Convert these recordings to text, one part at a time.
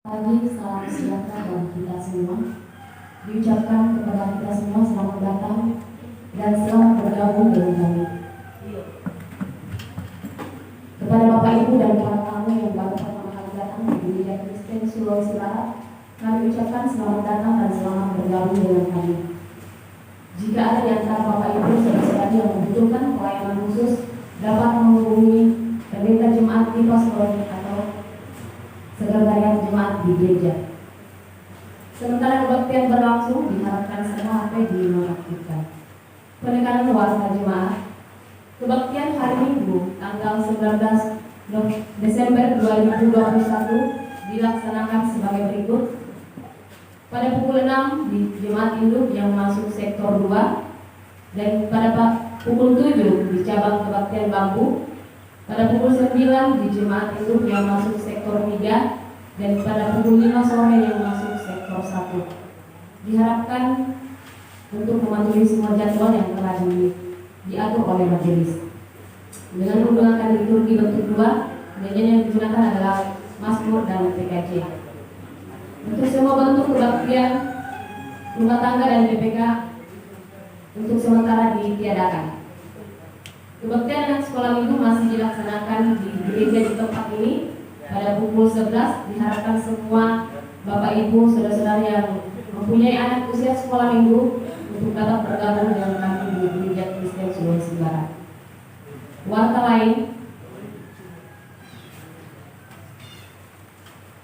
Pagi, salam sejahtera bagi kita semua. Diucapkan kepada kita semua selamat datang dan selamat bergabung dengan kami. Kepada Bapak Ibu dan para tamu yang baru pertama kali datang di Gereja Kristen Sulawesi Barat, kami ucapkan selamat datang dan selamat bergabung dengan kami. Jika ada di antara Bapak Ibu saudara-saudari yang membutuhkan pelayanan khusus, dapat menghubungi Pendeta Jemaat di Pastoral atau Sekretariat Jemaat di gereja. Sementara kebaktian berlangsung, diharapkan semua HP dinonaktifkan. Penekanan warga jemaat. Kebaktian hari Minggu, tanggal 19 Desember 2021 dilaksanakan sebagai berikut. Pada pukul 6 di Jemaat Induk yang masuk sektor 2 dan pada pukul 7 di cabang kebaktian Bambu. Pada pukul 9 di Jemaat Induk yang masuk sektor 3 dan pada pukul 5 sore yang masuk sektor 1. Diharapkan untuk mematuhi semua jadwal yang telah diatur oleh majelis. Dengan menggunakan liturgi bentuk 2, nyanyian yang digunakan adalah Mazmur dan PKJ. Untuk semua bentuk kebaktian rumah tangga dan BPK untuk sementara ditiadakan. Kebaktian anak sekolah minggu masih dilaksanakan di gereja di tempat ini pada pukul 11. Diharapkan semua Bapak Ibu saudara-saudara yang mempunyai anak usia sekolah minggu untuk dapat bergabung dengan kami di Gereja Kristen Sulawesi Barat. Warta lain,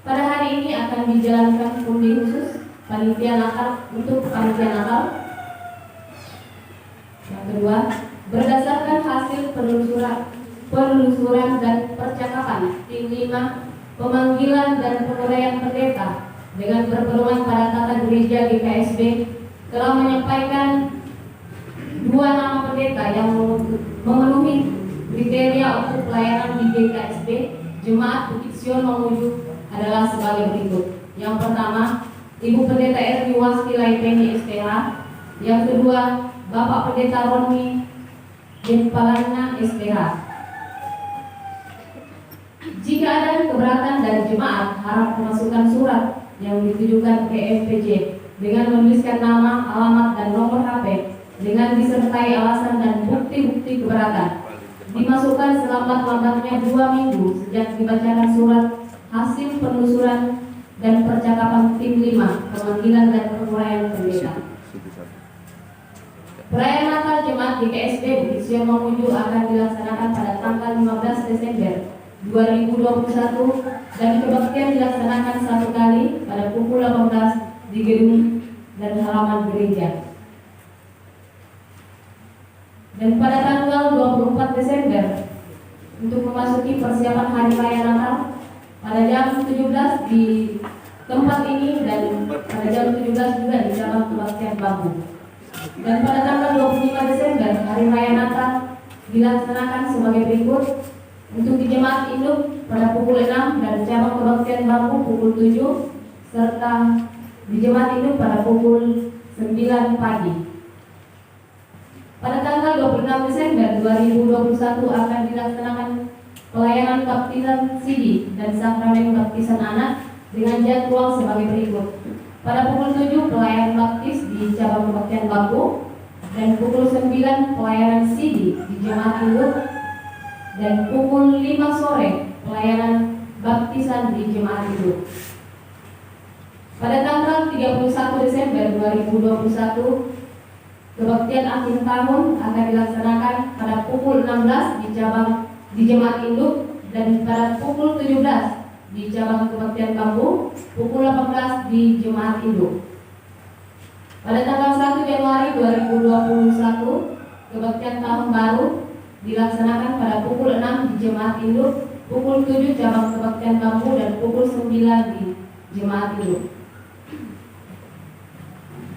pada hari ini akan dijalankan undi khusus panitia Natal untuk panitia Natal. Yang kedua, berdasarkan hasil penelusuran dan percakapan tim 5 pemanggilan dan penguraian pendeta dengan berpedoman pada tata gereja GKSB telah menyampaikan 2 nama pendeta yang memenuhi kriteria untuk pelayanan di GKSB Jemaat Bukit Sion Mamuju adalah sebagai berikut. Yang pertama, Ibu Pendeta Erni Waski Laipeni SPH. Yang kedua, Bapak Pendeta Roni Denpalana SPH. Jika ada keberatan dari jemaat, harap memasukkan surat yang ditujukan ke MPJ dengan menuliskan nama, alamat, dan nomor HP dengan disertai alasan dan bukti-bukti keberatan. Dimasukkan selambat-lambatnya 2 minggu sejak dibacakan surat hasil penelusuran dan percakapan tim 5 pemanggilan dan penguraian pendeta. Perayaan Natal Jemaat GKSB Bukit Sion Mamuju akan dilaksanakan pada tanggal 15 Desember 2021 dan kebaktian dilaksanakan 1 kali pada pukul 18 di gedung dan halaman gereja. Dan pada tanggal 24 Desember untuk memasuki persiapan Hari Raya Natal pada jam 17 di tempat ini dan pada jam 17 juga di cabang kebaktian Bambu. Dan pada tanggal 25 Desember Hari Raya Natal dilaksanakan sebagai berikut. Untuk di Jemaat Induk pada pukul 6 dan cabang kebaktian Bambu pukul 7 serta di Jemaat Induk pada pukul 9 pagi. Pada tanggal 26 Desember 2021 akan dilaksanakan pelayanan baptisan CD dan sakramen baptisan anak dengan jadwal sebagai berikut. Pada pukul 7 pelayanan baptis di cabang kebaktian Bambu dan pukul 9 pelayanan CD di Jemaat Induk dan pukul 5 sore pelayanan baptisan di Jemaat Induk. Pada tanggal 31 Desember 2021 kebaktian akhir tahun akan dilaksanakan pada pukul 16 di Jemaat Induk dan pada pukul 17 di cabang kebaktian Bambu, pukul 18 di Jemaat Induk. Pada tanggal 1 Januari 2021 kebaktian tahun baru dilaksanakan pada pukul 6 di Jemaat Induk, pukul 7 cabang kebaktian Bambu dan pukul 9 di Jemaat Induk.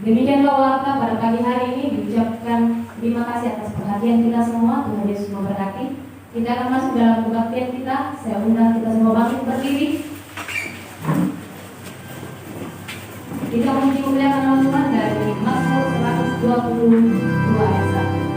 Demikianlah warta pada pagi hari ini. Diucapkan terima kasih atas perhatian kita semua. Tuhan Yesus memberkati. Kita akan masuk dalam kebaktian kita. Saya undang kita semua bangkit berdiri. Kita memuji memuliakan nama Tuhan dari Mazmur 122 ayat 1.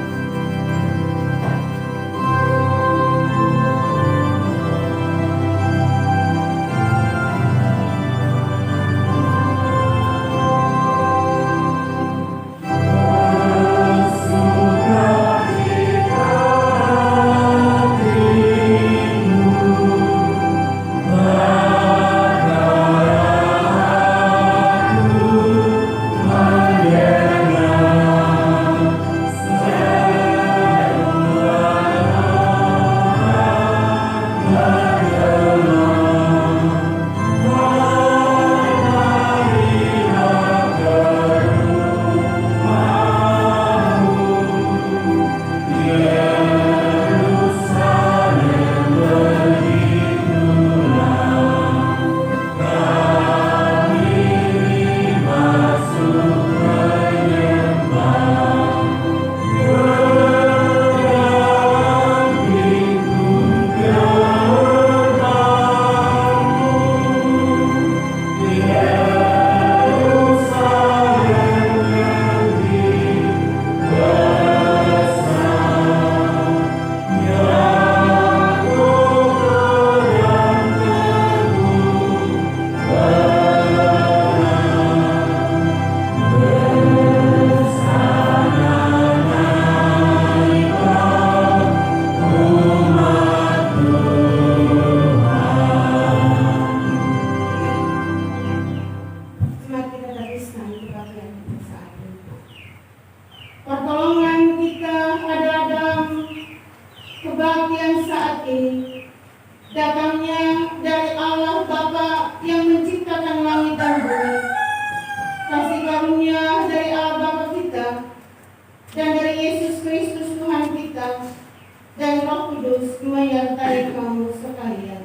menyertai kamu sekalian.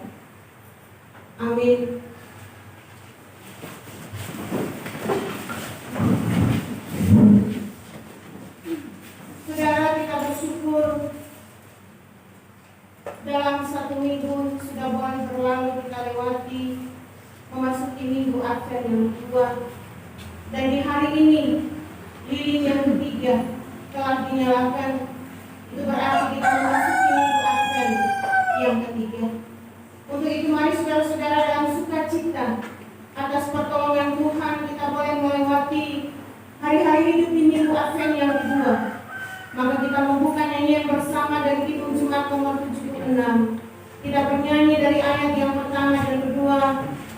Amin. Saudara, kita bersyukur dalam satu minggu sudah boleh berlalu kita lewati memasuki minggu Advent yang kedua, dan di hari ini lilin yang ketiga telah dinyalakan. Itu berarti kita memasuki minggu Advent yang ketiga. Untuk itu mari saudara-saudara dalam sukacita atas pertolongan Tuhan kita boleh melewati hari-hari hidup di minggu Advent yang kedua. Maka kita membuka nyanyian bersama dari Kidung Jumat nomor 76. Kita bernyanyi dari ayat yang pertama dan kedua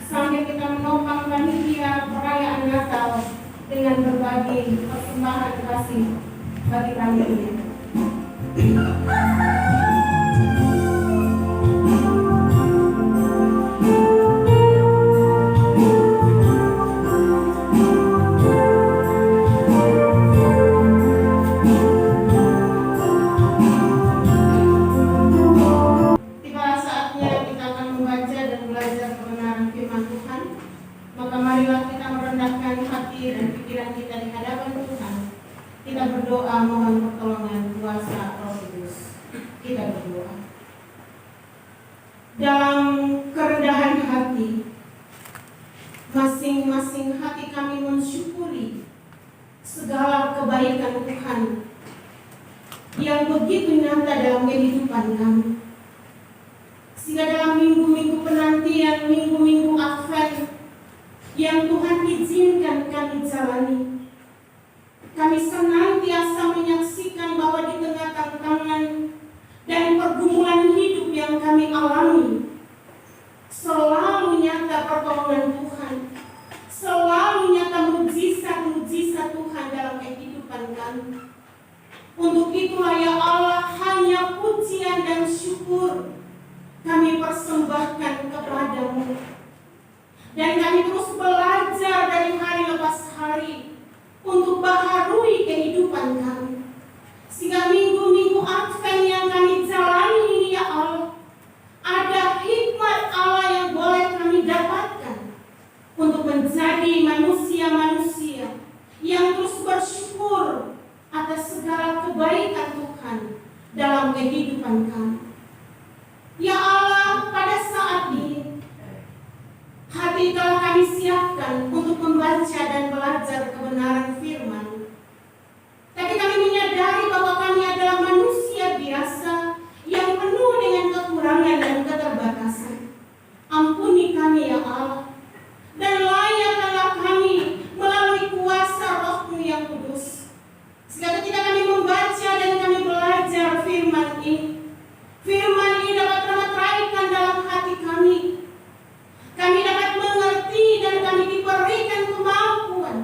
sambil kita menopang panitia perayaan Natal dengan berbagi persembahan kasih bagi kami ini. Berdoa mohon pertolongan kuasa Roh Kudus. Kita berdoa. Dalam kerendahan hati, masing-masing hati kami mensyukuri segala kebaikan Tuhan yang begitu nyata dalam kehidupan kami. Sehingga dalam minggu-minggu penantian, minggu-minggu Advent yang Tuhan izinkan kami jalani, kami senantiasa menyaksikan bahwa di tengah tantangan dan pergumulan hidup yang kami alami, selalu nyata pertolongan Tuhan, selalu nyata mujizat-mujizat Tuhan dalam kehidupan kami. Untuk itulah ya Allah, hanya pujian dan syukur kami persembahkan kepadamu. Dan kami terus belajar dari hari lepas hari untuk baharui kehidupan kami. Sehingga minggu-minggu Advent yang kami jalani ini ya Allah, ada hikmat Allah yang boleh kami dapatkan untuk menjadi manusia-manusia yang terus bersyukur atas segala kebaikan Tuhan dalam kehidupan kami. Ya Allah, pada saat ini hati telah kami siapkan untuk membaca dan belajar kebenaran firman. Tapi kami menyadari bahwa kami adalah manusia biasa yang penuh dengan kekurangan dan keterbatasan. Ampuni kami ya Allah, dan layakkanlah kami melalui kuasa Roh-Mu yang kudus. Sehingga ketika kami membaca dan kami belajar firman ini dapat termateraikan dalam hati kami. Kami dapat mengerti dan kami diberikan kemampuan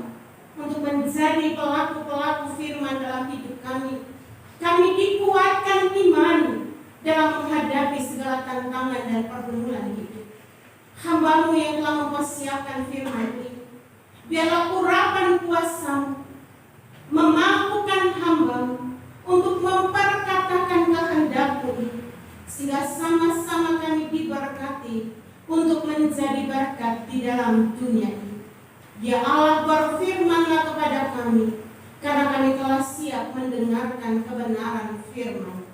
untuk menjadi pelaku-pelaku firman dalam hidup kami. Kami dikuatkan iman dalam menghadapi segala tantangan dan pergumulan hidup. Hamba-Mu yang telah mempersiapkan firman ini, biarlah urapan kuasa-Mu memampukan hamba-Mu untuk memperkatakan kehendak-Mu, sehingga sama-sama kami diberkati untuk menjadi berkat di dalam dunia ini. Ya Allah, berfirmanlah kepada kami, karena kami telah siap mendengarkan kebenaran firman.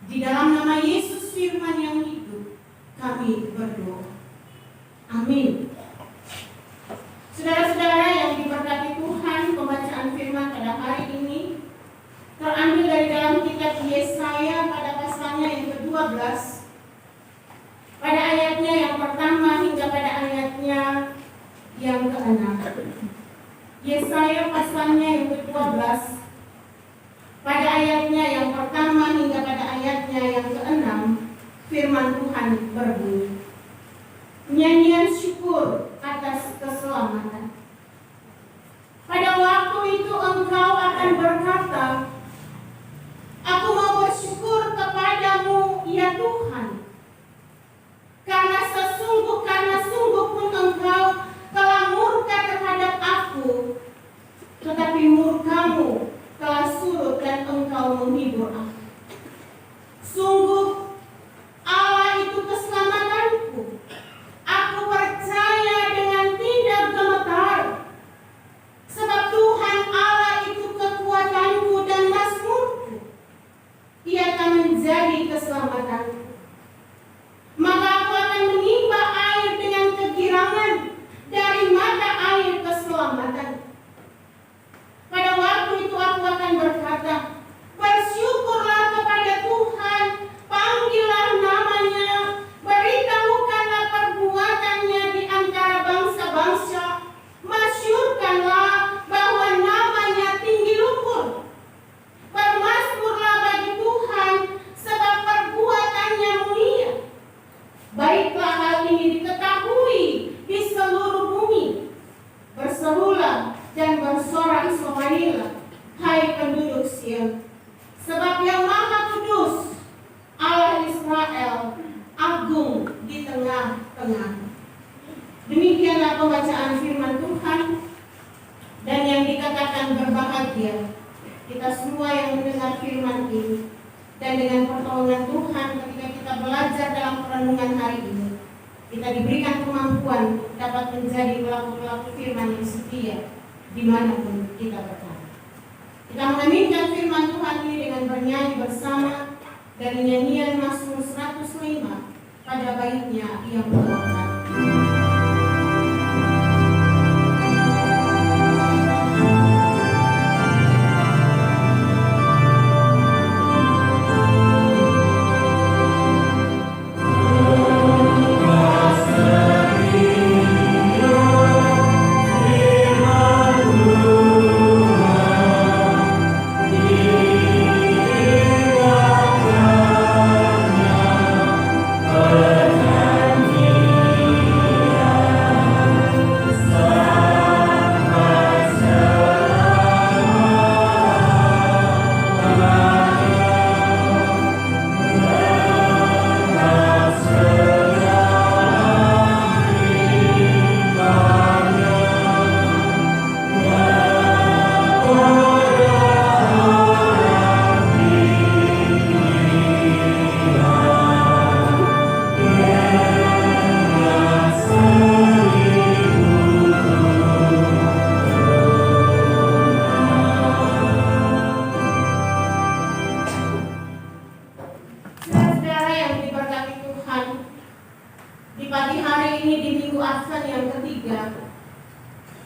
Di dalam nama Yesus firman yang hidup, kami berdoa. Amin. Saudara-saudara yang diberkati Tuhan, pembacaan firman pada hari ini terambil dari dalam kitab Yesaya pada pasalnya yang ke-12, pada ayatnya yang pertama hingga pada ayatnya yang ke-6. Yesaya pasalnya yang ke-12, pada ayatnya yang pertama hingga pada ayatnya yang ke-6, firman Tuhan berbunyi, nyanyian syukur atas keselamatan. Pada waktu itu engkau akan berkata, aku mau bersyukur kepadamu ya Tuhan, karena sungguh pun engkau telah murka terhadap aku, tetapi murkamu telah surut dan engkau menghibur aku. Sungguh membaca firman ini. Dan dengan pertolongan Tuhan ketika kita belajar dalam perenungan hari ini, kita diberikan kemampuan untuk dapat menjadi pelaku-pelaku firman yang setia dimanapun kita berada. Kita mengaminkan firman Tuhan ini dengan bernyanyi bersama dari nyanyian Mazmur 105 pada baitnya yang keempat.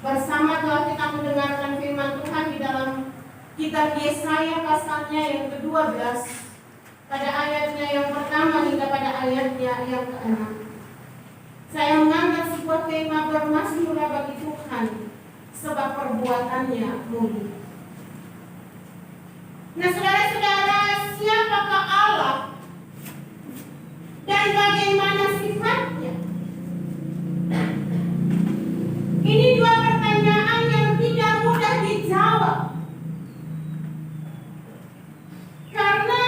Bersama telah kita mendengarkan firman Tuhan di dalam kitab Yesaya pasalnya yang ke-12 pada ayatnya yang pertama hingga pada ayatnya yang ke-6. Saya mengangkat sebuah tema bermazmurlah bagi Tuhan sebab perbuatannya mulia. Nah, saudara-saudara, siapakah Allah dan bagaimana sifatnya? Ini dua pertanyaan yang tidak mudah dijawab. Karena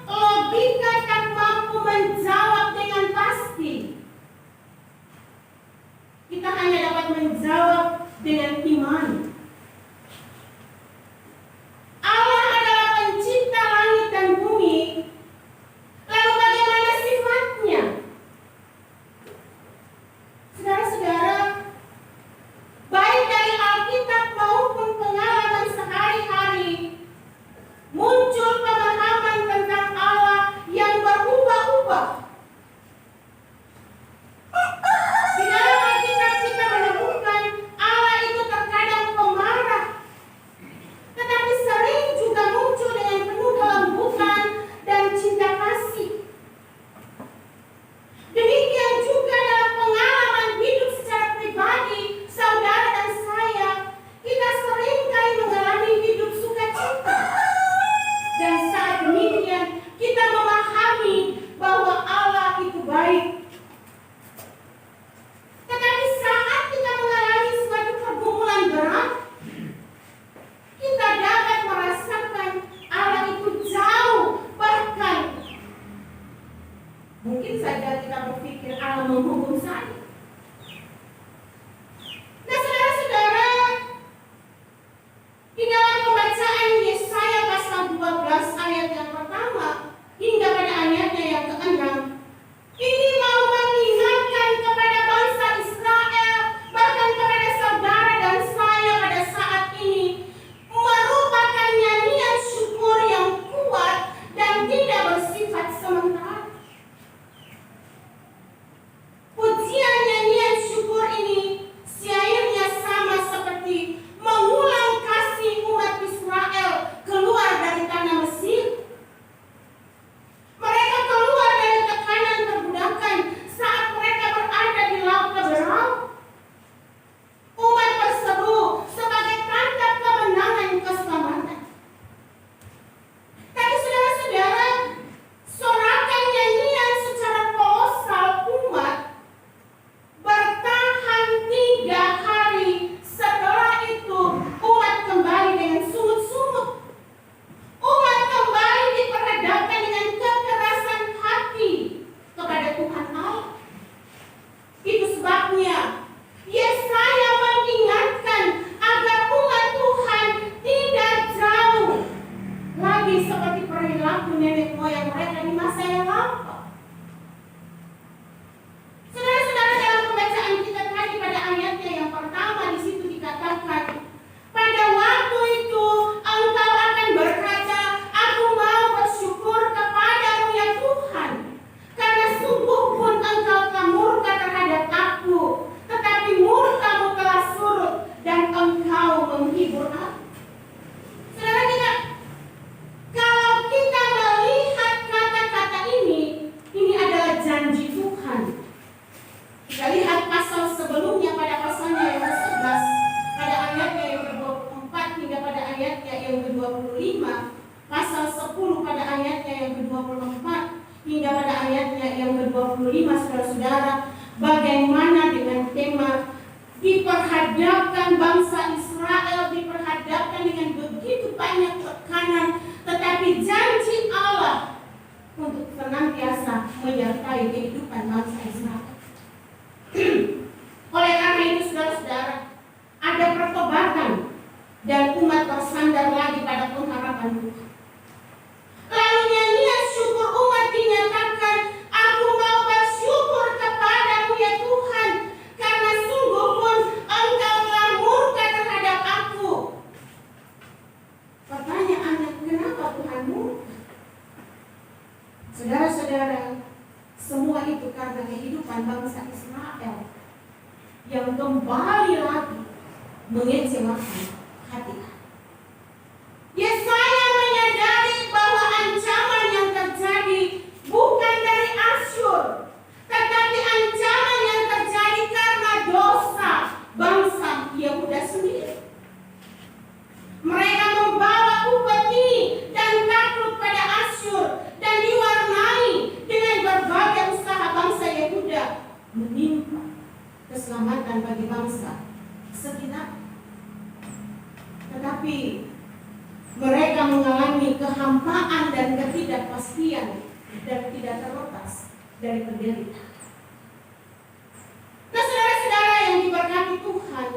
logika tak mampu menjawab dengan pasti. Kita hanya dapat menjawab dengan iman. Allah adalah pencipta langit dan bumi. Lalu bagaimana sifatnya? Saudara-saudara, baik dari Alkitab maupun pengalaman sehari-hari, muncul pemahaman tentang Allah yang berubah-ubah. Di dalam Alkitab kita menemukan Allah itu ayatnya yang ke-25, saudara-saudara, bagaimana dengan tema diperhadapkan bangsa Israel, diperhadapkan dengan begitu banyak tekanan, tetapi janji Allah untuk senantiasa menyertai kehidupan bangsa Israel. Oleh karena itu, saudara-saudara, ada pertobatan dan umat bersandar lagi pada pengharapan Tuhan. Lalu nyanyian syukur umat dinyatakan, aku mau bersyukur kepadamu ya Tuhan, karena sungguh pun Engkau telah murka terhadap aku. Pertanyaannya, kenapa Tuhan murka? Saudara-saudara, semua itu karena kehidupan bangsa Israel yang kembali lagi mengecewakan hati. Yesaya menyadari bahwa ancaman yang terjadi bukan dari Asyur, tetapi ancaman yang terjadi karena dosa bangsa Yehuda sendiri. Mereka membawa upeti dan takluk pada Asyur dan diwarnai dengan berbagai usaha bangsa Yehuda menimpa keselamatan bagi bangsa sekitar. Tetapi mereka mengalami kehampaan dan ketidakpastian dan tidak terlepas dari penderitaan. Nah, saudara-saudara yang diberkati Tuhan,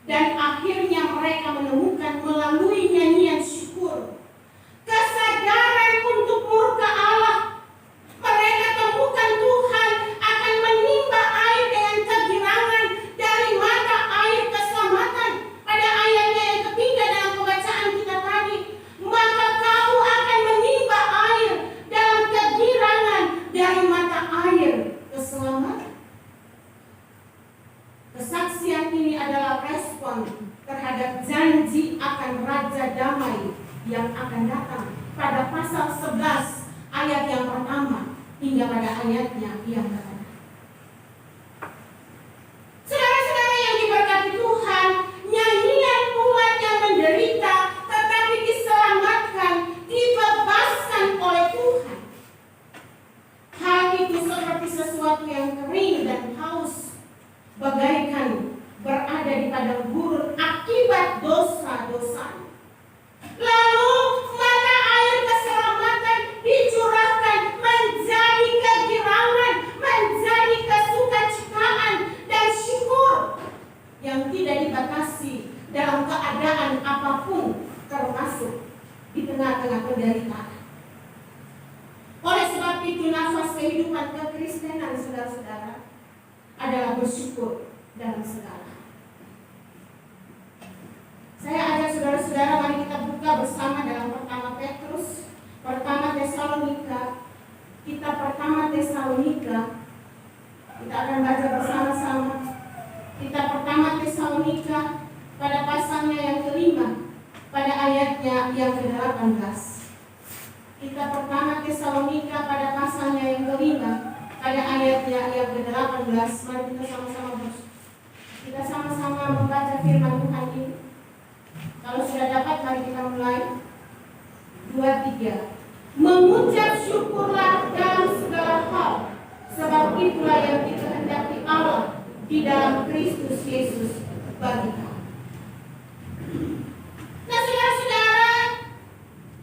dan akhirnya mereka menemukan melalui nyanyian syukur kesadaran untuk murka Allah. Mereka temukan Tuhan akan menimba air dengan kegirangan dari mata air keselamatan. Pada ayatnya yang ketiga dalam pembacaan kita tadi, maka kamu akan menimba air dalam kegirangan dari mata air keselamatan. Kesaksian ini adalah respon terhadap janji akan Raja Damai yang akan datang pada pasal 11 ayat yang pertama hingga pada ayatnya yang ke-6. Saudara-saudara yang diberkati Tuhan, nyanyian umat yang menderita tetapi diselamatkan, dibebaskan oleh Tuhan. Hal itu seperti sesuatu yang kering dan haus, bagaikan berada di padang gurun akibat dosa-dosa. Lalu mata air keselamatan dicurahkan menjadi kegirangan, menjadi kesukacitaan dan syukur yang tidak dibatasi dalam keadaan apapun, termasuk di tengah-tengah penderitaan. Oleh sebab itu, nafas kehidupan kekristenan, saudara-saudara, adalah bersyukur dalam segala. Saya ajak saudara-saudara, mari kita buka bersama dalam pertama Petrus, pertama Tesalonika. Kitab pertama Tesalonika, kita akan baca bersama-sama. Kitab pertama Tesalonika pada pasalnya yang kelima, pada ayatnya yang ke-18. Kitab pertama Tesalonika pada pasalnya yang kelima, pada ayatnya yang ke-18. Mari kita sama-sama membaca firman Tuhan ini. Kalau sudah dapat, mari kita mulai. 2, 3. Mengucap syukurlah dalam segala hal, sebab itulah yang dikehendaki Allah di dalam Kristus Yesus bagi kamu. Nah, saudara-saudara,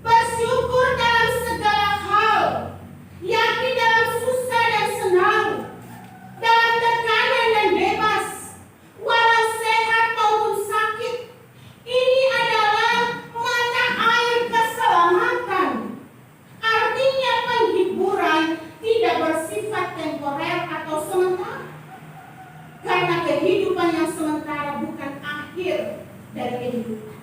bersyukur dalam segala hal, yakni dalam susah dan senang, dalam tekanan dan bebas, walau sehat maupun sakit. Ini adalah mata air keselamatan. Artinya penghiburan tidak bersifat temporer atau sementara. Karena kehidupan yang sementara bukan akhir dari kehidupan.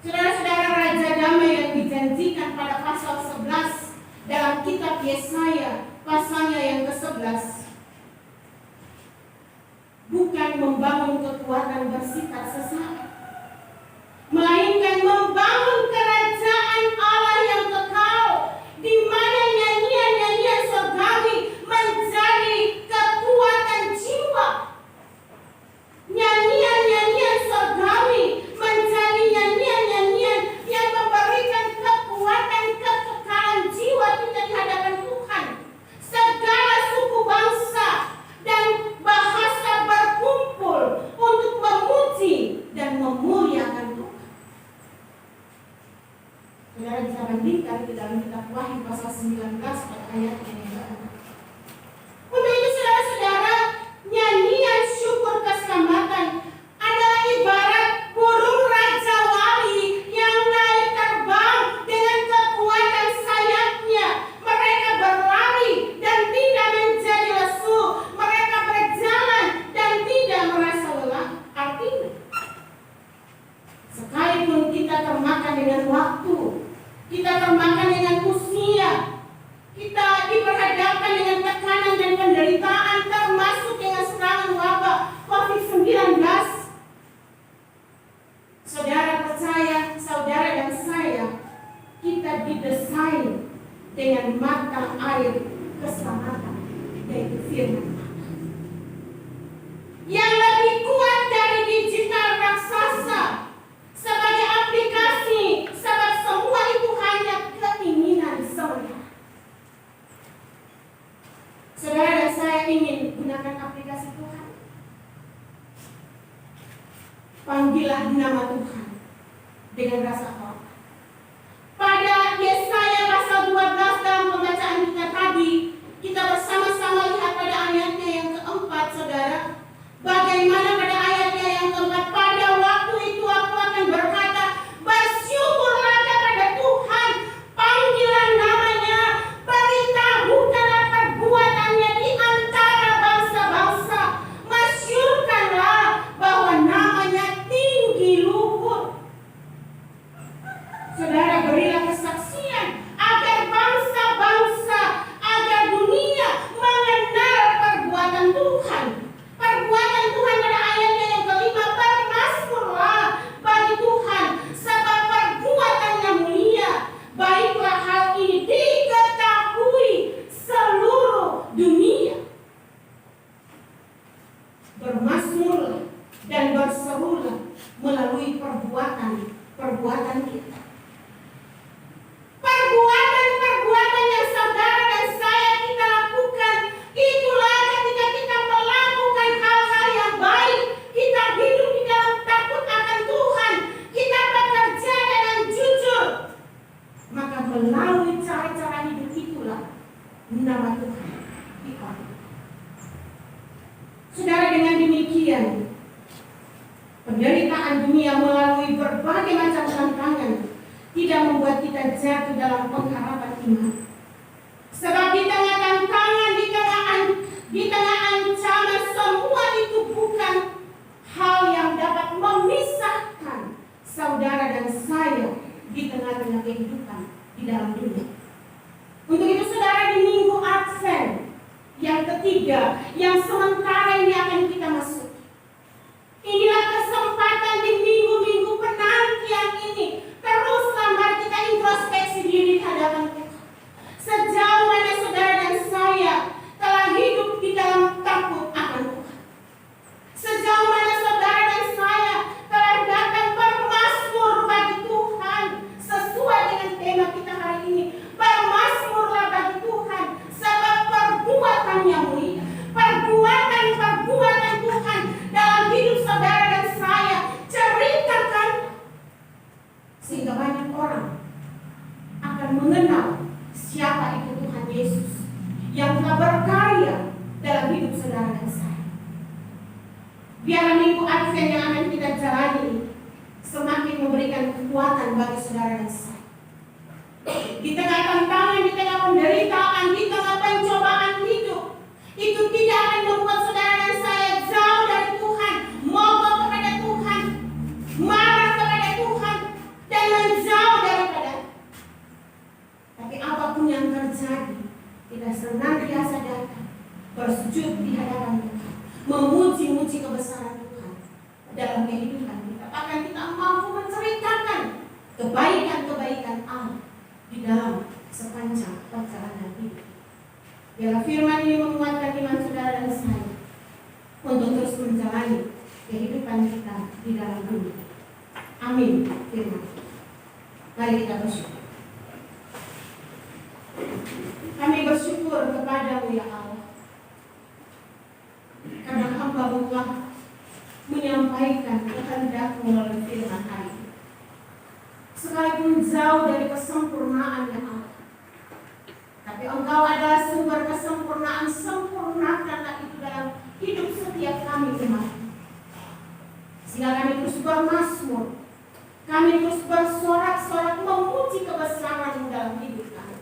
Saudara-saudara, Raja Damai yang dijanjikan pada pasal 11 dalam kitab Yesaya pasalnya yang ke-11 bukan membangun kekuatan bersifat sesaat, melainkan membangun kerajaan Allah yang kekal, di mana nyanyian-nyanyian surgawi menjadi kekuatan jiwa. Nyanyian-nyanyian surgawi menjadi nyanyian-nyanyian yang memberikan kekuatan kekekalan jiwa kita COVID-19, saudara percaya, saudara dan saya, kita didesain dengan mata air keselamatan, yaitu firman Allah. Yang lebih kuat dari digital raksasa sebagai aplikasi, sebab semua itu hanya keinginan saudara. Saudara dan saya ingin gunakan aplikasi Tuhan. Panggillah nama Tuhan dengan rasa hormat. Pada Yesaya pasal 12 dalam pembacaan kita tadi, kita bersama-sama lihat pada ayatnya yang keempat, saudara. Bagaimana pada ayatnya yang keempat, pada waktu itu aku akan berkata, bersyukurlah kepada Tuhan, panggilan namanya, beritahukanlah perbuatannya di antara bangsa-bangsa, masyurkanlah bahwa namanya tinggi luhur. Saudara, berilah kesaksian agar bangsa-bangsa, agar dunia mengenal perbuatan Tuhan. Perbuatan Tuhan pada ayatnya yang kelima, bermasmurlah bagi Tuhan, sebab perbuatannya mulia. Baiklah hal ini diketahui seluruh dunia. Bermasmurlah dan berserulah melalui perbuatan kita. Perbuatan yang saudara dan saya kita lakukan, itulah ketika kita melakukan hal-hal yang baik, kita hidup di dalam takut akan Tuhan, kita bekerja dengan jujur, maka melalui cara-cara hidup itulah nama Tuhan dipanggil. Saudara, dengan demikian penderitaan dunia melalui berbagai macam tantangan tidak membuat kita jatuh dalam pengharapan iman. Sebab di tengah tantangan, di tengah ancaman, semua itu bukan hal yang dapat memisahkan saudara dan saya di tengah-tengah kehidupan di dalam dunia. Untuk itu saudara, di minggu Advent yang ketiga, yang sementara ini akan kita masuk, inilah kesempatan di minggu-minggu penantian ini. Teruslah mari kita introspeksi diri di hadapan Tuhan. Sejauh mana saudara dan saya telah hidup di dalam takut akan Tuhan. Sejauh mana saudara dan saya telah datang bermasmur bagi Tuhan sesuai dengan tema kita hari ini. Bermasmurlah bagi Tuhan, sebab perbuatannya mulia. Perbuatan Tuhan dalam hidup saudara dan saya, ceritakan sehingga banyak orang akan mengenal siapa itu Tuhan Yesus yang telah berkarya dalam hidup saudara dan saya. Biarlah minggu Advent yang akan kita jalani semakin memberikan kekuatan bagi saudara dan saya. Di tengah tantangan, di tengah penderitaan, di tengah pencobaan hidup, itu tidak akan membuat saudara dan saya jauh dari Tuhan, mogok kepada Tuhan, marah kepada Tuhan, dan menjauh daripada. Tapi apapun yang terjadi, kita senantiasa datang bersujud di hadapan Tuhan, memuji-muji kebesaran Tuhan dalam kehidupan kita. Bahkan kita mampu menceritakan kebaikan-kebaikan Allah di dalam sepanjang perjalanan hidup. Biarlah firman ini menguatkan iman saudara dan saya untuk terus menjalani kehidupan kita di dalam dunia. Amin. Firman. Mari kita bersyukur. Kami bersyukur kepadamu ya Allah, karena hamba-Mu telah menyampaikan kehendak-Mu melalui firman hari ini. Sekalipun jauh dari kesempurnaan ya Allah, tapi Engkau adalah sumber kesempurnaan. Sempurnakanlah itu dalam hidup setiap kami umat. Sehingga kami terus bermasmur, kami terus bersorak-sorak memuji kebesaran-Mu dalam hidup kami,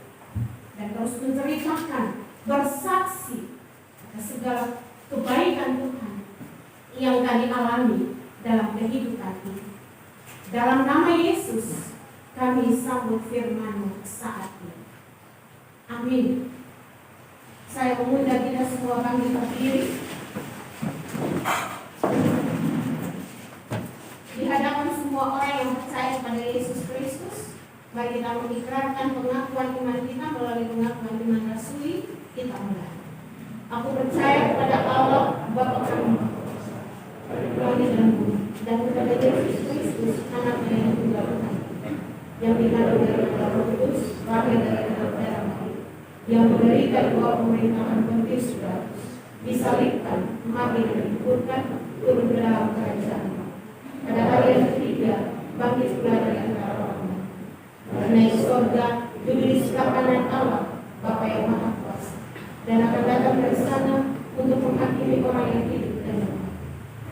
dan terus menceritakan, bersaksi atas segala kebaikan Tuhan yang kami alami dalam kehidupan ini. Dalam nama Yesus kami sambut firman-Mu saat ini. Amin. Saya mengundang kita semua bangkit berdiri. Mari kita mengikrarkan pengakuan iman kita melalui pengakuan iman rasuli. Kita mulai. Aku percaya kepada Allah Bapa kami, langit dan bumi, dan kepada Yesus Kristus, Anaknya yang tunggal kami, yang dikandung dari Roh Kudus, lahir dari darah Maria, yang menderita di bawah pemerintahan Pontius Pilatus, disalibkan, mati dan dikuburkan, turun ke dalam kerajaan. Pada hari yang ketiga, bangkit pula dari antara orang mati, naik surga, duduk di sebelah kanan Allah, Bapa yang Maha Kuasa, dan akan datang dari sana untuk menghakimi orang yang hidup dan mati.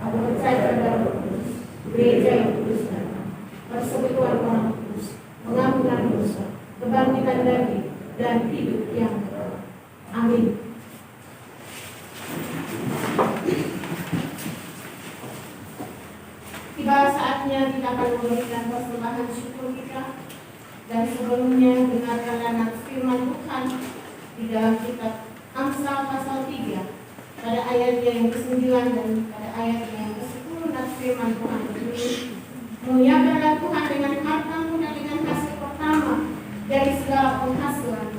Aku percaya pada Roh Kudus, gereja yang kudus dan am, persekutuan orang kudus, pengampunan dosa, kebangkitan daging, dan hidup yang kekal. Amin. Tiba saatnya kita akan memberikan persembahan syukur kita, dan sebelumnya dengarkanlah nats firman Tuhan di dalam kitab Amsal pasal 3 pada ayatnya yang ke-9 dan pada ayatnya yang ke-10. Nats firman Tuhan berbunyi, muliakanlah Tuhan dengan hartamu dan dengan hasil pertama dari segala penghasilan,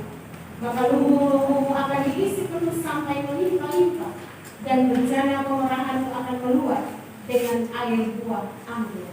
maka lumbung-lumbungmu akan diisi penuh sampai melimpah-limpah, dan bejana pemerahanmu akan meluap dengan air buah anggur.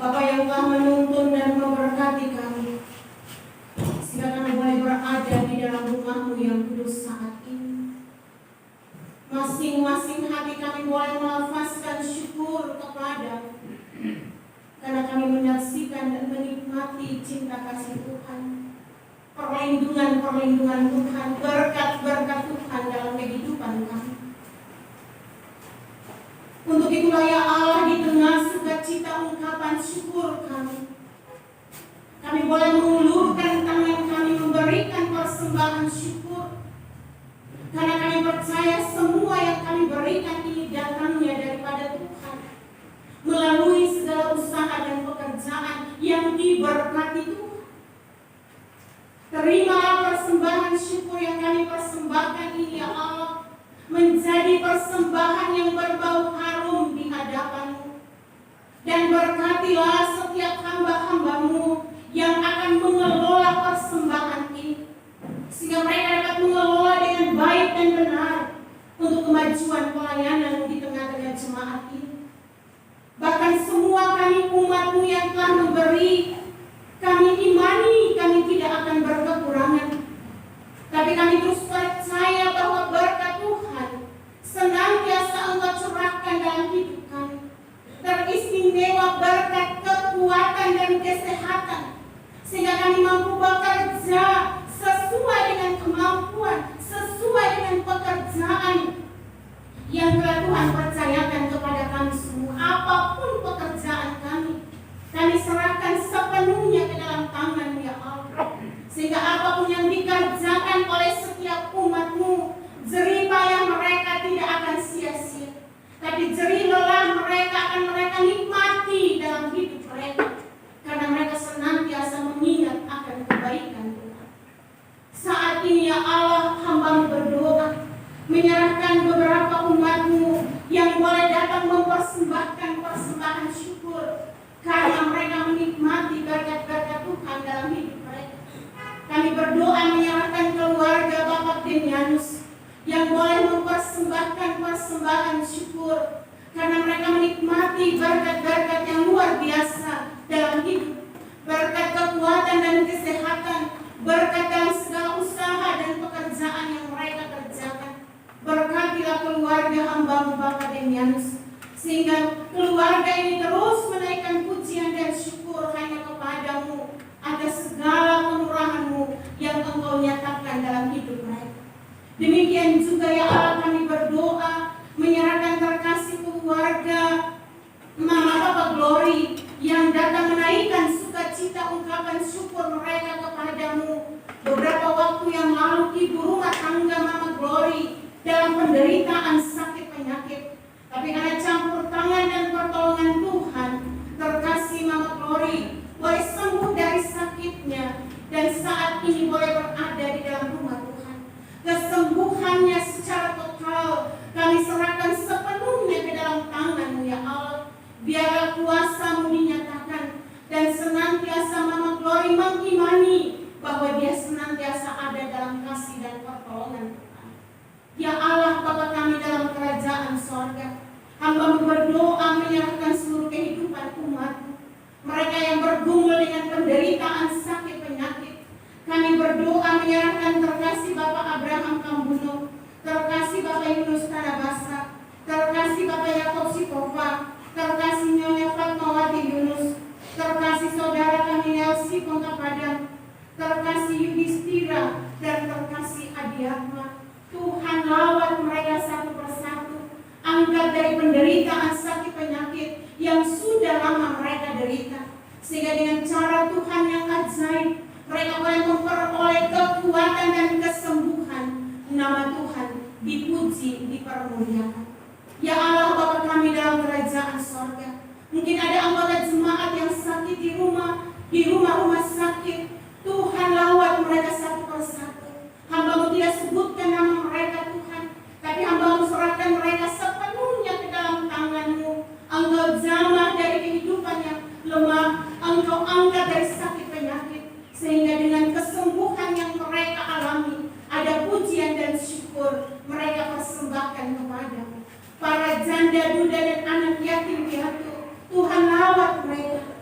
Bapa yang telah menuntun dan memberkati kami, sehingga kami boleh berada di dalam rumah-Mu yang kudus saat ini. Masing-masing hati kami boleh melafazkan syukur kepada, karena kami menyaksikan dan menikmati cinta kasih Tuhan, perlindungan Tuhan, berkat-berkat Tuhan dalam kehidupan kami. Untuk itulah ya Allah, di tengah sukacita ungkapan syukur kami boleh mengulurkan tangan kami memberikan persembahan syukur, karena kami percaya semua yang kami berikan ini datangnya daripada Tuhan, melalui segala usaha dan pekerjaan yang diberkati Tuhan. Terimalah persembahan syukur yang kami persembahkan ini ya Allah, menjadi persembahan yang berbau harum di hadapan-Mu. Dan berkatilah setiap hamba-hamba-Mu yang akan mengelola persembahan ini, sehingga mereka dapat mengelola dengan baik dan benar untuk kemajuan pelayanan di tengah-tengah jemaat ini. Bahkan semua kami umat-Mu yang telah memberi, kami imani kami tidak akan berkekurangan. Tapi kami terus percaya bahwa berkat Tuhan senantiasa Engkau curahkan dalam hidup kami. Teristimewa berkat kekuatan dan kesehatan, sehingga kami mampu bekerja sesuai dengan kemampuan, sesuai dengan pekerjaan yang telah Tuhan percayakan kepada kami semua. Apapun pekerjaan kami serahkan sepenuhnya ke dalam tangan ya Allah, sehingga apapun yang dikerjakan oleh setiap umat-Mu, jerih payah mereka tidak akan sia-sia, tapi jerih lelah mereka akan mereka nikmati dalam hidup mereka, karena mereka senantiasa mengingat akan kebaikan Tuhan. Saat ini ya Allah, hamba-Mu berdoa, menyerahkan beberapa umat-Mu yang boleh datang mempersembahkan persembahan syukur, karena mereka menikmati berkat-berkat Tuhan dalam hidup mereka. Kami berdoa menyerahkan keluarga Bapak Denianus yang boleh mempersembahkan persembahan syukur, karena mereka menikmati berkat-berkat yang luar biasa dalam hidup, berkat kekuatan dan kesehatan, berkat dalam segala usaha dan pekerjaan yang mereka kerjakan. Berkatilah keluarga hamba-Mu Bapak Denianus, sehingga keluarga ini terus menaikkan pujian dan syukur hanya kepada-Mu atas segala kemurahan-Mu yang Engkau nyatakan dalam hidup mereka. Demikian juga ya Allah, kami berdoa menyerahkan terkasih keluarga Mama Papa Glory yang datang menaikkan sukacita ungkapan syukur mereka kepada-Mu. Beberapa waktu yang lalu ibu rumah tangga Mama Glory dalam penderitaan sakit penyakit, tapi karena campur tangan dan pertolongan Tuhan, terkasih Mama Glory boleh sembuh dari sakitnya dan saat ini boleh berada di dalam rumah Tuhan. Kesembuhannya secara total kami serahkan sepenuhnya ke dalam tangan-Mu ya Allah. Biarlah kuasa-Mu dinyatakan dan senantiasa Mama Glory mengimani bahwa dia senantiasa ada dalam kasih dan pertolongan Tuhan. Ya Allah Bapa kami dalam kerajaan sorga, hamba-Mu berdoa menyerahkan seluruh kehidupan umat-Mu, mereka yang bergumul dengan penderitaan sakit penyakit. Kami berdoa menyerahkan terkasih Bapak Abraham Kambuno, terkasih Bapak Yunus Tanabasa, terkasih Bapak Yakob Sitova, terkasih Nyonya Fatmawati Yunus, terkasih saudara kami Nelsi Pongkapadang, terkasih Yudhistira, dan terkasih Adiatma. Tuhan lawat mereka satu persatu, angkat dari penderitaan sakit penyakit yang sudah lama mereka derita, sehingga dengan cara Tuhan yang ajaib mereka boleh memperoleh kekuatan dan kesembuhan. Nama Tuhan dipuji, dipermuliakan. Ya Allah Bapa kami dalam kerajaan sorga, mungkin ada anggota jemaat yang sakit di rumah-rumah sakit. Tuhan lawat mereka satu persatu. Hamba-Mu tidak sebutkan nama mereka Tuhan, tapi hamba-Mu serahkan mereka sepenuhnya ke dalam tangan-Mu. Engkau jamah dari kehidupan yang lemah, Engkau angkat dari sakit penyakit, sehingga dengan kesembuhan yang mereka alami, ada pujian dan syukur mereka persembahkan kepada-Mu. Para janda, duda, dan anak yatim piatu, Tuhan lawat mereka.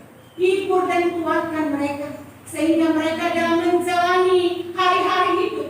hibur dan kuatkan mereka, sehingga mereka dalam menjalani hari-hari hidup,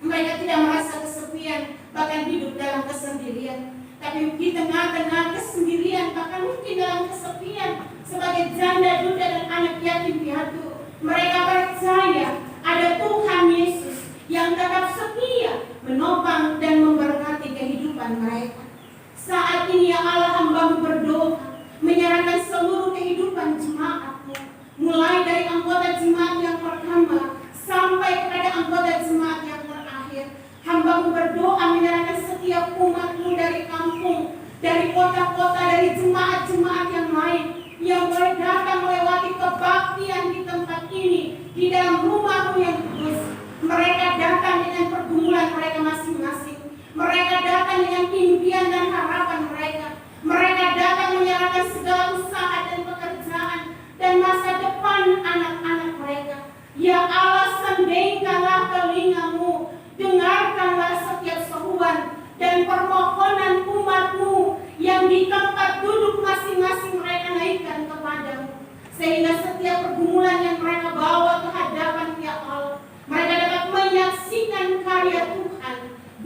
mereka tidak merasa kesepian, bahkan hidup dalam kesendirian. Tapi di tengah-tengah kesendirian, bahkan mungkin dalam kesepian, sebagai janda, duda, dan anak yatim piatu, mereka percaya ada Tuhan Yesus yang tetap setia menopang dan memberkati kehidupan mereka. Saat ini ya Allah, hamba-Mu berdoa, menyerahkan seluruh kehidupan jemaat-Mu, mulai dari anggota jemaat yang pertama sampai kepada anggota jemaat yang terakhir. Hamba-Mu berdoa menyerahkan setiap umat-Mu dari kampung, dari kota-kota, dari jemaat-jemaat yang lain yang boleh datang melewati kebaktian di tempat ini, di dalam rumah-Mu yang kudus. Mereka datang dengan pergumulan mereka masing-masing. Mereka datang dengan impian dan harapan mereka. Mereka datang menyerahkan segala usaha dan pekerjaan dan masa depan anak-anak mereka. Ya Allah, sandengkanlah telinga-Mu, dengarkanlah setiap seruan dan permohonan umat-Mu yang di tempat duduk masing-masing mereka naikkan kepadamu, sehingga setiap pergumulan yang mereka bawa ke hadapan ya Allah, mereka dapat menyaksikan karya Tuhan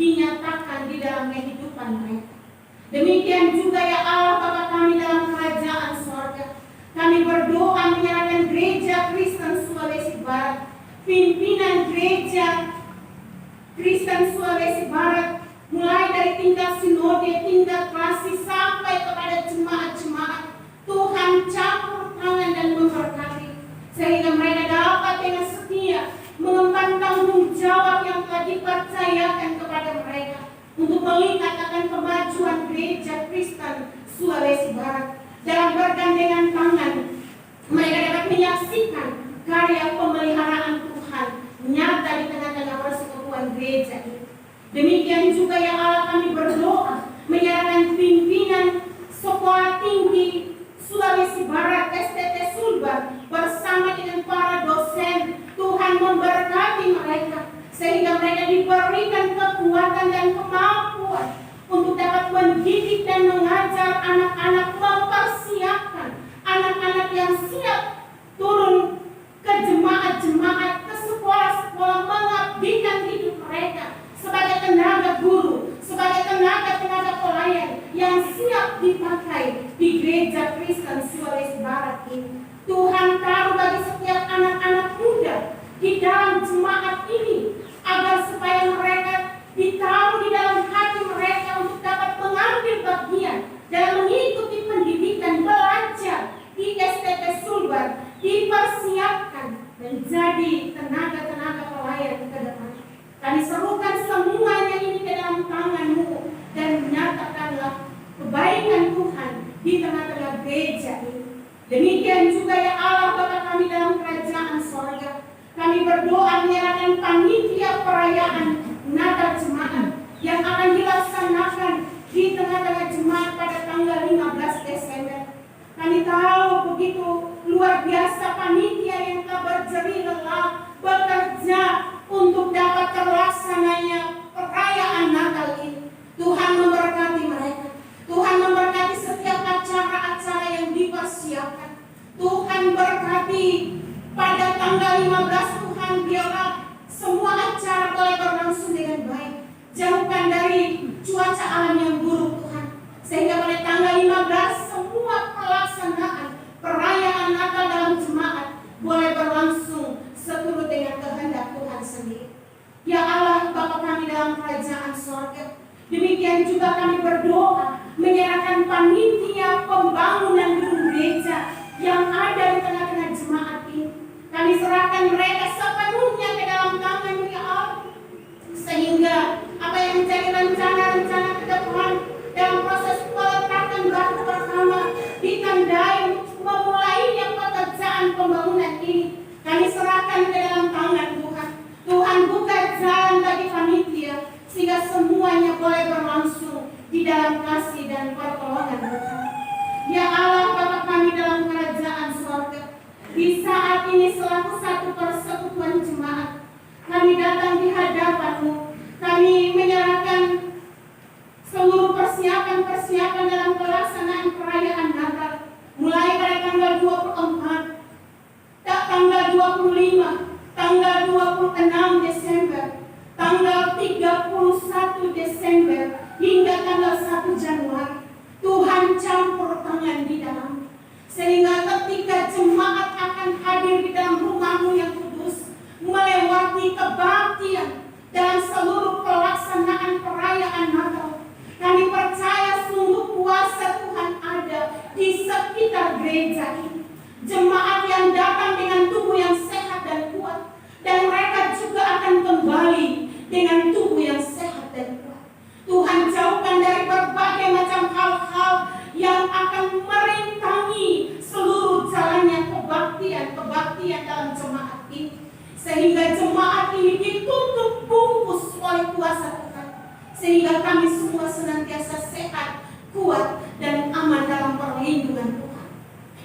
dinyatakan di dalam kehidupan mereka. Demikian juga ya Allah Bapa kami dalam kerajaan sorga, kami berdoa menyerahkan Gereja Kristen Sulawesi Barat, pimpinan Gereja Kristen Sulawesi Barat, mulai dari tingkat sinode, tingkat klasik, sampai kepada jemaat-jemaat. Tuhan campur tangan dan memberkati, sehingga mereka dapat dengan setia mengemban tanggung jawab yang telah dipercayakan kepada mereka untuk melihat akan kemajuan Gereja Kristen Sulawesi Barat. Dalam bergandengan tangan, mereka dapat menyaksikan karya pemeliharaan Tuhan nyata di tengah-tengah persekutuan gereja ini. Demikian juga ya Allah, kami berdoa menyerahkan pimpinan Sekolah Tinggi Sulawesi Barat STT Sulbar bersama dengan para dosen. Tuhan memberkati mereka sehingga mereka diberikan kekuatan dan kemampuan untuk dapat mendidik dan mengajar anak-anak, mempersiapkan anak-anak yang siap turun ke jemaat-jemaat, ke sekolah-sekolah, mengabdikan hidup mereka sebagai tenaga guru, sebagai tenaga pelayan yang siap dipakai di Gereja Kristen Sulawesi Barat ini. Tuhan taruh bagi setiap anak-anak muda di dalam jemaat ini, agar supaya mereka ditaruh di dalam hati mereka untuk dapat mengambil bagian dalam mengikuti pendidikan, belajar di STT Sulbar, dipersiapkan menjadi tenaga-tenaga pelayan ke depan. Kami serukan semuanya ini ke dalam tangan-Mu dan nyatakanlah kebaikan Tuhan di tengah-tengah gereja ini. Demikian juga ya Allah Bapa kami dalam kerajaan sorga, kami berdoa menyerahkan panitia perayaan Natal Jemaat yang akan dilaksanakan di tengah-tengah jemaat pada tanggal 15 Desember. Kami tahu begitu luar biasa panitia yang telah berjerih lelah bekerja untuk dapat terlaksananya perayaan Natal ini. Tuhan memberkati mereka. Tuhan memberkati setiap acara-acara yang dipersiapkan. Tuhan berkati pada tanggal 15, Tuhan biarlah semua acara boleh berlangsung dengan baik. Jauhkan dari cuaca alam yang buruk Tuhan, sehingga pada tanggal 15 semua pelaksanaan perayaan Natal dalam jemaat boleh berlangsung seturut dengan kehendak Tuhan sendiri. Ya Allah Bapa kami dalam kerajaan sorga, demikian juga kami berdoa menyerahkan panitia pembangunan gedung gereja yang ada di tengah-tengah jemaat ini. Kami serahkan mereka sepenuhnya ke dalam tangan-Mu ya Allah, sehingga apa yang menjadi rencana-rencana ke depan dalam proses peletakan batu pertama ditandai memulainya pekerjaan pembangunan ini, kami serahkan ke dalam tangan Tuhan. Tuhan buka jalan bagi panitia sehingga semuanya boleh berlangsung di dalam kasih dan pertolongan Tuhan. Ya Allah Bapa kami dalam kerajaan sorga, di saat ini selaku satu persekutuan jemaat, kami datang di hadapan-Mu. Kami menyerahkan seluruh persiapan dalam pelaksanaan perayaan Natal, mulai pada tanggal 24 hadir di dalam rumah-Mu yang kudus, melewati kebaktian dalam seluruh pelaksanaan perayaan Natal. Kami percaya sungguh kuasa Tuhan ada di sekitar gereja ini. Jemaat yang datang dengan tubuh yang sehat dan kuat, dan mereka juga akan kembali dengan tubuh yang sehat dan kuat. Tuhan, jauhkan dari berbagai macam hal-hal yang akan merintangi seluruh jalannya kebaktian dalam jemaat ini, sehingga jemaat ini ditutup bungkus oleh kuasa Tuhan, sehingga kami semua senantiasa sehat, kuat, dan aman dalam perlindungan Tuhan.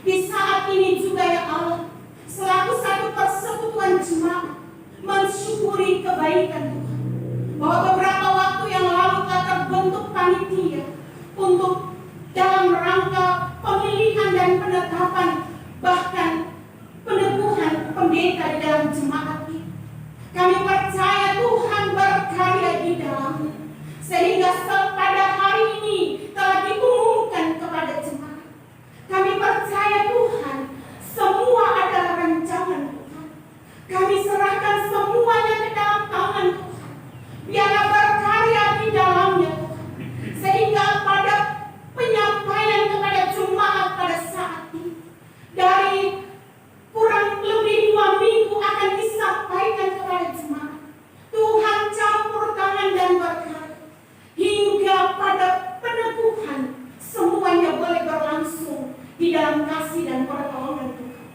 Di saat ini juga ya Allah, selaku satu persekutuan jemaat, mensyukuri kebaikan Tuhan, bahwa beberapa waktu yang lalu telah terbentuk panitia untuk dalam rangka pemilihan dan penetapan, bahkan peneguhan pendeta di dalam jemaat ini. Kami percaya Tuhan berkarya di dalamnya, sehingga pada hari ini telah diumumkan kepada jemaat. Kami percaya Tuhan, semua adalah rancangan Tuhan. Kami serahkan semuanya ke dalam tangan Tuhan. Biarlah berkarya di dalamnya Tuhan, sehingga pada penyampaian kepada jemaat pada saat ini, dari kurang lebih 2 minggu akan disampaikan kepada jemaat. Tuhan campur tangan dan berkarya, hingga pada peneguhan semuanya boleh berlangsung di dalam kasih dan pertolongan Tuhan.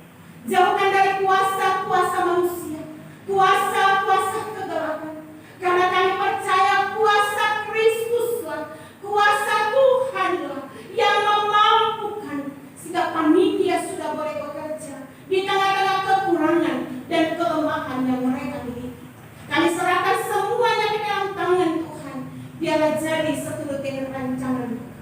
Jauhkan dari kuasa-kuasa manusia, kuasa-kuasa kegelapan, karena kami percaya kuasa Kristuslah, kuasa Tuhanlah yang memampukan, sehingga panitia sudah boleh bekerja di tengah-tengah kekurangan dan kelemahan yang mereka miliki. Kami serahkan semuanya ke dalam tangan Tuhan, biarlah jadi seturut dengan rancangan Tuhan.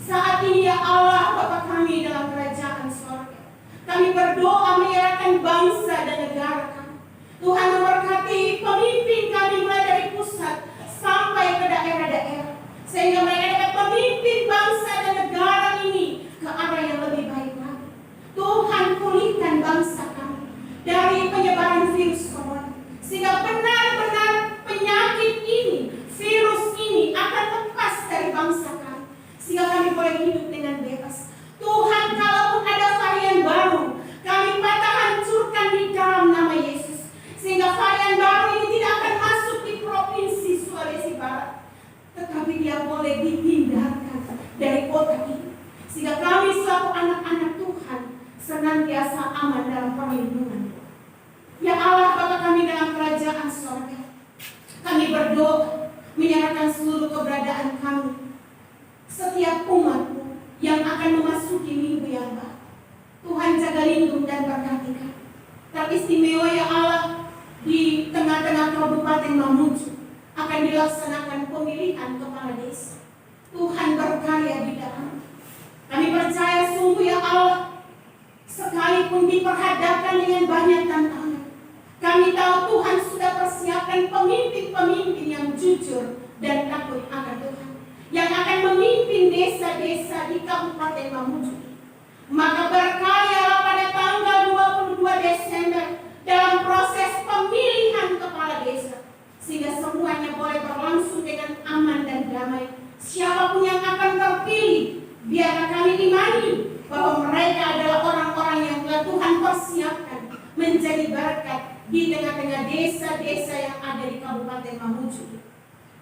Saat ini ya Allah, Bapa kami dalam kerajaan sorga, kami berdoa menyerahkan bangsa dan negara kami. Tuhan memberkati pemimpin kami mulai dari pusat sampai ke daerah-daerah, sehingga mereka dapat memimpin bangsa dan negara ini ke arah yang lebih baik lagi. Tuhan, pulihkan bangsa kami dari penyebaran virus corona, sehingga benar-benar penyakit ini, virus ini akan lepas dari bangsa kami, sehingga kami boleh hidup dengan bebas. Tuhan, kalaupun ada varian baru, kami patah hancurkan di dalam nama Yesus, sehingga varian baru ini tidak akan masuk di provinsi Sulawesi Barat, tetapi dia boleh dipindahkan dari kota ini, sehingga kami selaku anak-anak Tuhan senantiasa aman dalam perlindungan Tuhan. Ya Allah, Bapa kami dalam kerajaan sorga, kami berdoa menyerahkan seluruh keberadaan kami, setiap umat-Mu yang akan memasuki minggu yang baru. Tuhan, jaga lindung dan berkati kami. Teristimewa ya Allah, di tengah-tengah Kabupaten Mamuju akan dilaksanakan pemilihan kepala desa. Tuhan berkarya di dalam. Kami percaya sungguh ya Allah, sekalipun diperhadapkan dengan banyak tantangan, kami tahu Tuhan sudah persiapkan pemimpin-pemimpin yang jujur dan takut akan Tuhan, yang akan memimpin desa-desa di Kabupaten Mamuju. Maka berkaryalah pada tanggal 22 Desember dalam proses pemilihan kepala desa, sehingga semuanya boleh berlangsung dengan aman dan damai. Siapapun yang akan terpilih, biarlah kami imani bahwa mereka adalah orang-orang yang telah Tuhan persiapkan menjadi berkat di tengah-tengah desa-desa yang ada di Kabupaten Mamuju.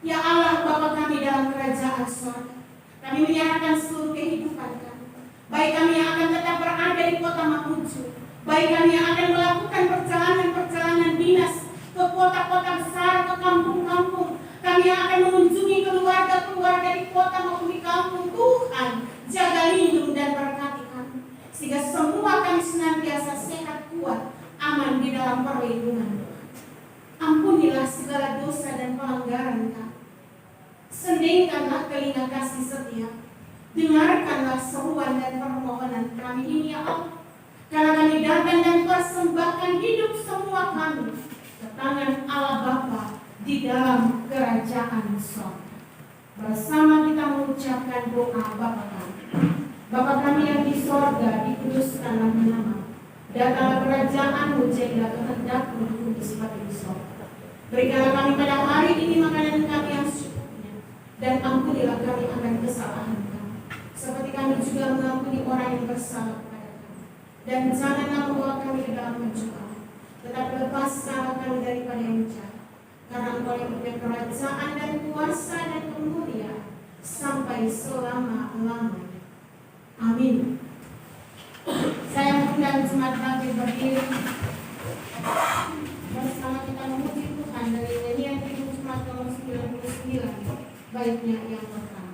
Ya Allah, Bapa kami dalam kerajaan sorga, kami menyerahkan seluruh kehidupan kami, baik kami yang akan tetap berada di kota Mamuju, baik kami yang akan melakukan perjalanan-perjalanan dinas ke kota-kota besar, ke kampung-kampung, kami yang akan mengunjungi keluarga-keluarga di kota maupun di kampung. Tuhan, jaga lindung dan berkati kami, sehingga semua kami senantiasa sehat, kuat, aman di dalam perlindungan Tuhan. Ampunilah segala dosa dan pelanggaran kami. Sendingkanlah telinga kasih setia, dengarkanlah seruan dan permohonan kami ini ya Allah, karena kami datang dan persembahkan hidup semua kami ke tangan Allah Bapa di dalam kerajaan sorga. Bersama kita mengucapkan doa Bapa kami. Bapa kami yang di sorga, dikuduskanlah namamu, Datanglah kerajaan-Mu, jadilah kehendak-Mu di bumi seperti di sorga. Berikanlah kami pada hari ini makanan kami yang secukupnya, dan ampunilah kami akan kesalahan kami, seperti kami juga mengampuni orang yang bersalah kepada kami. Dan janganlah membawa kami ke dalam pencobaan, tetapi lepaskanlah kami daripada yang jahat. Karena Engkau yang punya kerajaan dan kuasa dan kemuliaan sampai selama-lamanya. Amin. Saya mengundang jemaat bangkit berdiri bersama kita memuji Tuhan dari nyanyian Jemaat nomor 99, baiknya yang pertama.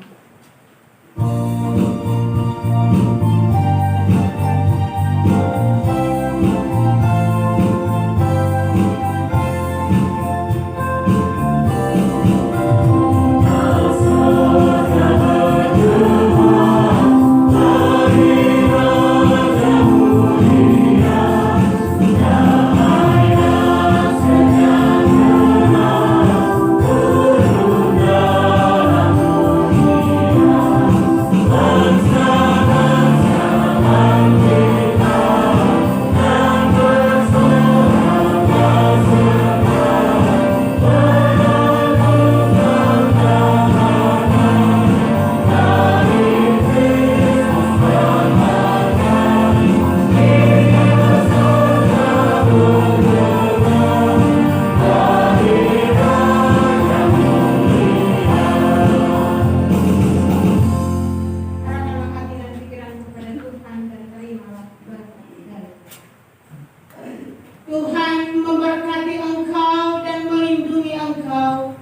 Tuhan memberkati engkau dan melindungi engkau.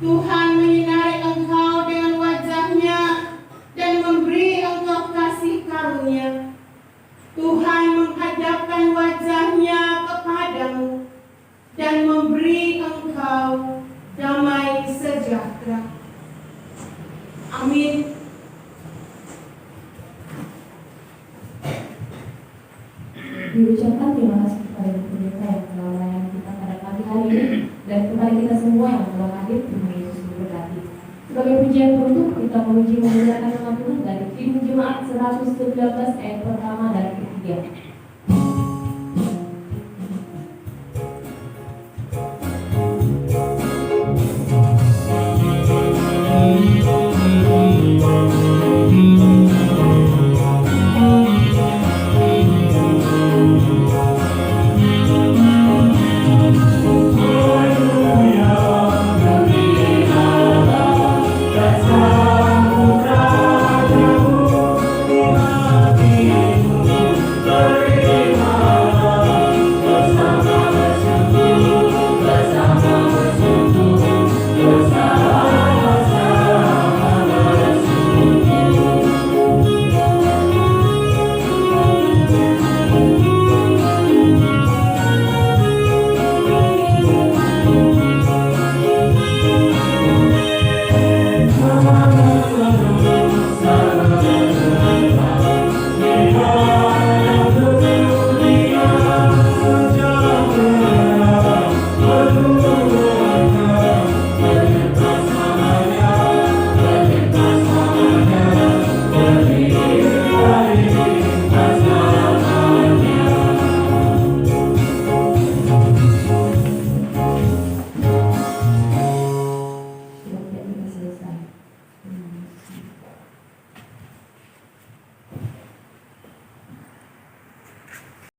Tuhan menyinari engkau dengan wajah-Nya dan memberi engkau kasih karunia. Tuhan menghadapkan wajah-Nya kepadamu dan memberi engkau damai sejahtera. Amin. Diucapkan terima kasih kepada pendeta yang telah melayani kita pada pagi hari ini dan kepada kita semua yang telah hadir. Tuhan Yesus memberkati. Sebagai pujian penutup, kita memuji memuliakan nama Tuhan dari Kidung Jemaat 113 ayat pertama dan ketiga.